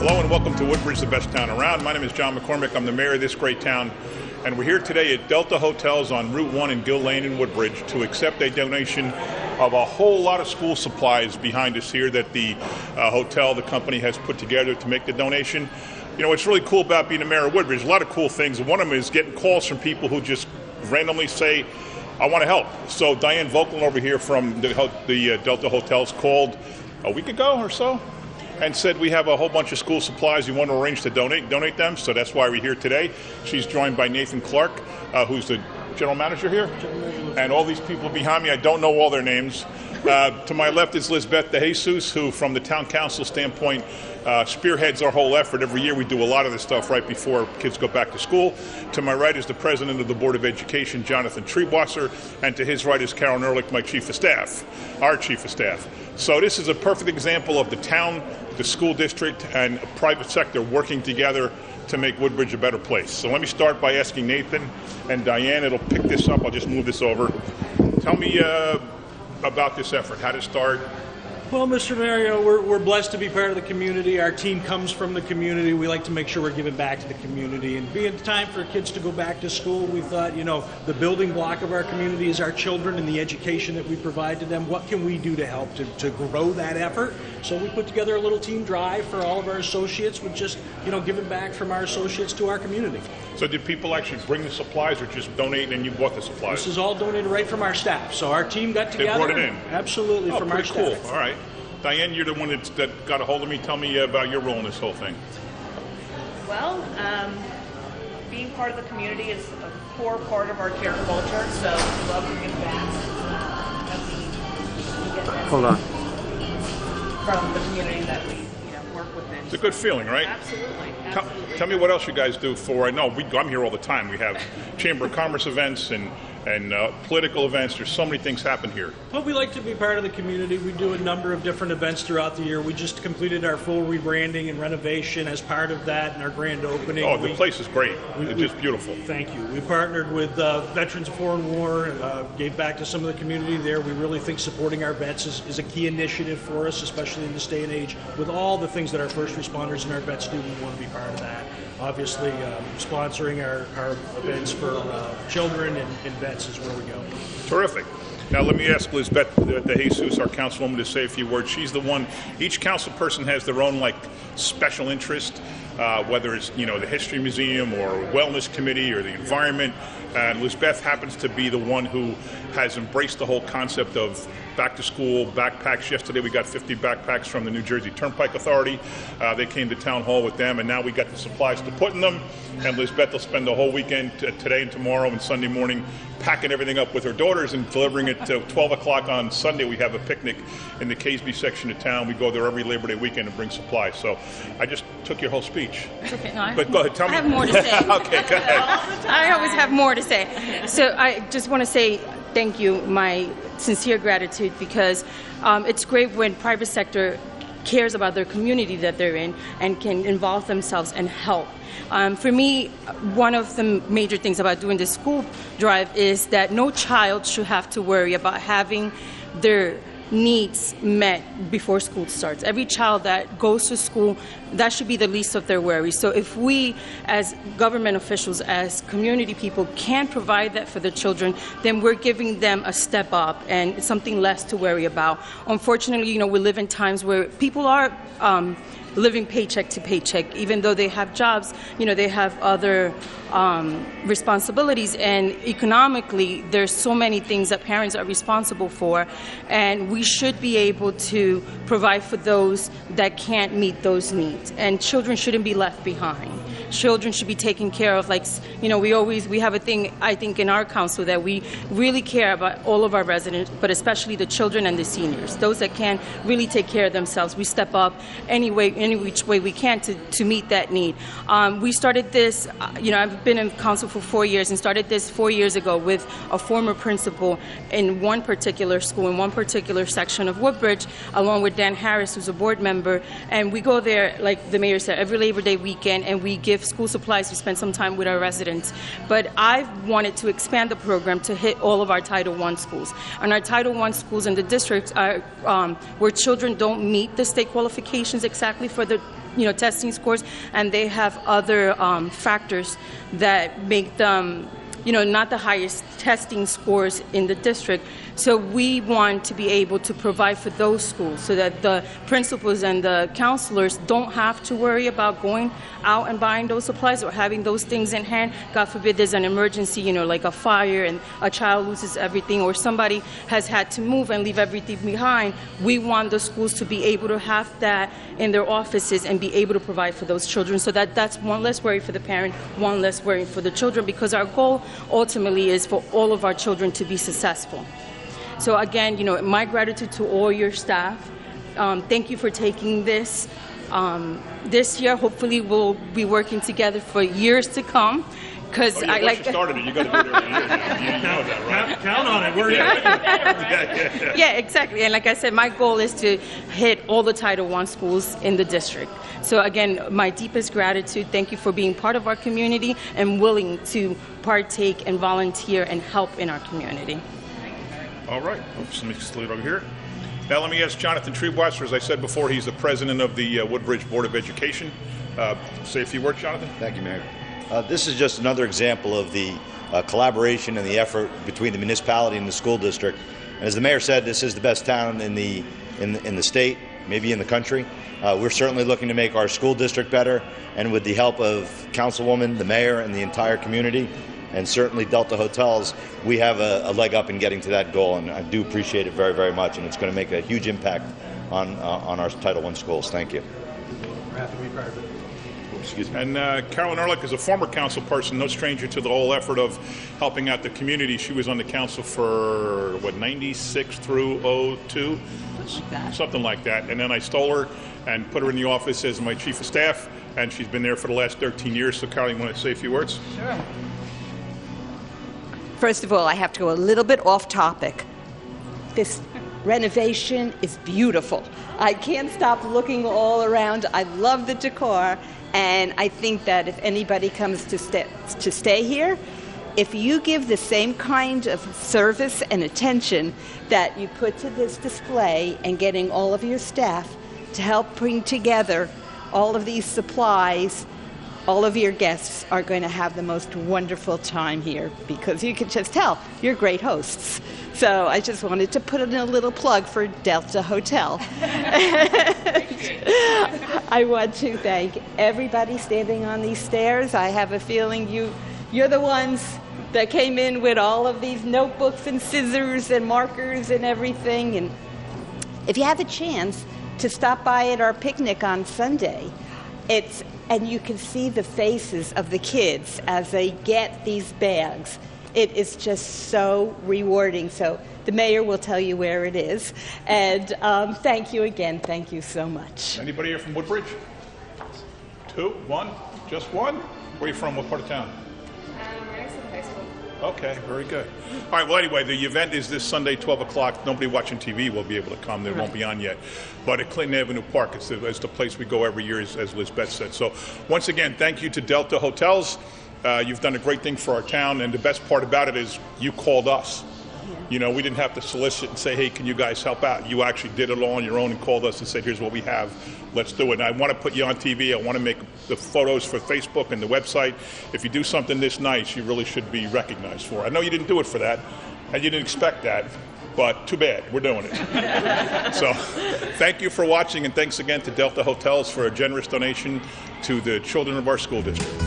Hello and welcome to Woodbridge, the best town around. My name is John McCormick. I'm the mayor of this great town. And we're here today at Delta Hotels on Route 1 in Gill Lane in Woodbridge to accept a donation of a whole lot of school supplies behind us here that the hotel, the company, has put together to make the donation. You know, what's really cool about being a mayor of Woodbridge, a lot of cool things. One of them is getting calls from people who just randomly say, I want to help. So Diane Volklin over here from the Delta Hotels called a week ago or so and said we have a whole bunch of school supplies you want to arrange to donate them. So that's why we're here today. She's joined by Nathan Clark, who's the general manager here. And all these people behind me, I don't know all their names. To my left is Lizbeth DeJesus, who from the town council standpoint spearheads our whole effort. Every year we do a lot of this stuff right before kids go back to school. To my right is the president of the Board of Education, Jonathan Triebwasser, and to his right is Carol Ehrlich, my chief of staff, our chief of staff. So this is a perfect example of the town, the school district, and a private sector working together to make Woodbridge a better place. So let me start by asking Nathan and Diane. It'll pick this up. I'll just move this over. Tell me about this effort. How did it start? Well, Mr. Mario, we're blessed to be part of the community. Our team comes from the community. We like to make sure we're giving back to the community. And being time for kids to go back to school, we thought, you know, the building block of our community is our children and the education that we provide to them. What can we do to help to grow that effort? So we put together a little team drive for all of our associates with just, you know, giving back from our associates to our community. So did people actually bring the supplies or just donate and you bought the supplies? This is all donated right from our staff. So our team got together. They brought it in? Absolutely, from our staff. Cool. All right. Diane, you're the one that got a hold of me. Tell me about your role in this whole thing. Well, being part of the community is a core part of our care culture, so we love to give back. We get that Hold on. from the community that we work within. It's a good feeling, right? Absolutely. Tell me what else you guys do for, I know I'm here all the time. We have Chamber of Commerce events and political events. There's so many things happen here. Well, we like to be part of the community. We do a number of different events throughout the year. We just completed our full rebranding and renovation as part of that and our grand opening. Oh, the place is great. It's just beautiful. Thank you. We partnered with Veterans of Foreign War, gave back to some of the community there. We really think supporting our vets is a key initiative for us, especially in this day and age. With all the things that our first responders and our vets do, we want to be part of that. Obviously, sponsoring our events for children and vets is where we go. Terrific. Now let me ask Lizbeth DeJesus, our councilwoman, to say a few words. She's the one, each council person has their own special interest, whether it's the History Museum or Wellness Committee or the environment. And Lizbeth happens to be the one who has embraced the whole concept of back to school backpacks. Yesterday we got 50 backpacks from the New Jersey Turnpike Authority. They came to town hall with them, and now we got the supplies to put in them. And Lizbeth will spend the whole weekend today and tomorrow and Sunday morning packing everything up with her daughters and delivering it to 12 o'clock on Sunday. We have a picnic in the Caseby section of town. We go there every Labor Day weekend and bring supplies. So I just took your whole speech. It's okay. No, but go ahead, tell me. I have more to say. Okay, go ahead. I always have more to say. So I just want to say thank you, my sincere gratitude, because it's great when private sector cares about their community that they're in and can involve themselves and help. For me, one of the major things about doing this school drive is that no child should have to worry about having their needs met before school starts. Every child that goes to school, that should be the least of their worries. So if we, as government officials, as community people, can provide that for the children, then we're giving them a step up and something less to worry about. Unfortunately, we live in times where people are living paycheck to paycheck. Even though they have jobs, they have other responsibilities, and economically there's so many things that parents are responsible for, and we should be able to provide for those that can't meet those needs, and children shouldn't be left behind. Children should be taken care of. We have a thing, I think, in our council that we really care about all of our residents, but especially the children and the seniors, those that can really take care of themselves. We step up any which way we can to meet that need. We started this, I've been in council for 4 years and started this 4 years ago with a former principal in one particular school, in one particular section of Woodbridge, along with Dan Harris, who's a board member, and we go there, like the mayor said, every Labor Day weekend, and we give school supplies. We spend some time with our residents. But I've wanted to expand the program to hit all of our Title I schools. And our Title I schools in the district are where children don't meet the state qualifications exactly for the testing scores, and they have other factors that make them not the highest testing scores in the district. So we want to be able to provide for those schools so that the principals and the counselors don't have to worry about going out and buying those supplies or having those things in hand. God forbid there's an emergency, like a fire and a child loses everything, or somebody has had to move and leave everything behind. We want the schools to be able to have that in their offices and be able to provide for those children, so that's one less worry for the parent, one less worry for the children, because our goal ultimately is for all of our children to be successful. So again, my gratitude to all your staff. Thank you for taking this. This year, hopefully, we'll be working together for years to come. Because once you started it, you got to do it every year. You know that, right? Count on it. We're Yeah, exactly. And like I said, my goal is to hit all the Title I schools in the district. So again, my deepest gratitude. Thank you for being part of our community and willing to partake and volunteer and help in our community. All right. Oops, let me just leave it over here. Now let me ask Jonathan Triebwasser. As I said before, he's the president of the Woodbridge Board of Education. Say a few words, Jonathan. Thank you, Mayor. This is just another example of the collaboration and the effort between the municipality and the school district. And as the mayor said, this is the best town in the state, maybe in the country. We're certainly looking to make our school district better, and with the help of Councilwoman, the mayor, and the entire community, and certainly Delta Hotels, we have a leg up in getting to that goal, and I do appreciate it very, very much, and it's going to make a huge impact on our Title I schools. Thank you. We're happy to be part of it. Excuse me. And Carolyn Ehrlich is a former council person, no stranger to the whole effort of helping out the community. She was on the council for, 96 through 02? Something like that. And then I stole her and put her in the office as my chief of staff, and she's been there for the last 13 years. So, Carolyn, you want to say a few words? Sure. First of all, I have to go a little bit off topic. This renovation is beautiful. I can't stop looking all around. I love the decor, and I think that if anybody comes to stay here, if you give the same kind of service and attention that you put to this display and getting all of your staff to help bring together all of these supplies, all of your guests are going to have the most wonderful time here, because you can just tell you're great hosts. So I just wanted to put in a little plug for Delta Hotel. I want to thank everybody standing on these stairs. I have a feeling you're the ones that came in with all of these notebooks and scissors and markers and everything. And if you have a chance to stop by at our picnic on Sunday, and you can see the faces of the kids as they get these bags. It is just so rewarding. So the mayor will tell you where it is. And thank you again. Thank you so much. Anybody here from Woodbridge? Two? One? Just one? Where are you from? What part of town? Next to the high school. Okay, very good. All right, well, anyway, the event is this Sunday, 12 o'clock. Nobody watching TV will be able to come. They won't be on yet. But at Clinton Avenue Park, it's the place we go every year, as Lizbeth said. So once again, thank you to Delta Hotels. You've done a great thing for our town, and the best part about it is you called us. We didn't have to solicit and say, hey, can you guys help out? You actually did it all on your own and called us and said, here's what we have. Let's do it. And I want to put you on TV. I want to make the photos for Facebook and the website. If you do something this nice, you really should be recognized for it. I know you didn't do it for that, and you didn't expect that, but too bad. We're doing it. So thank you for watching, and thanks again to Delta Hotels for a generous donation to the children of our school district.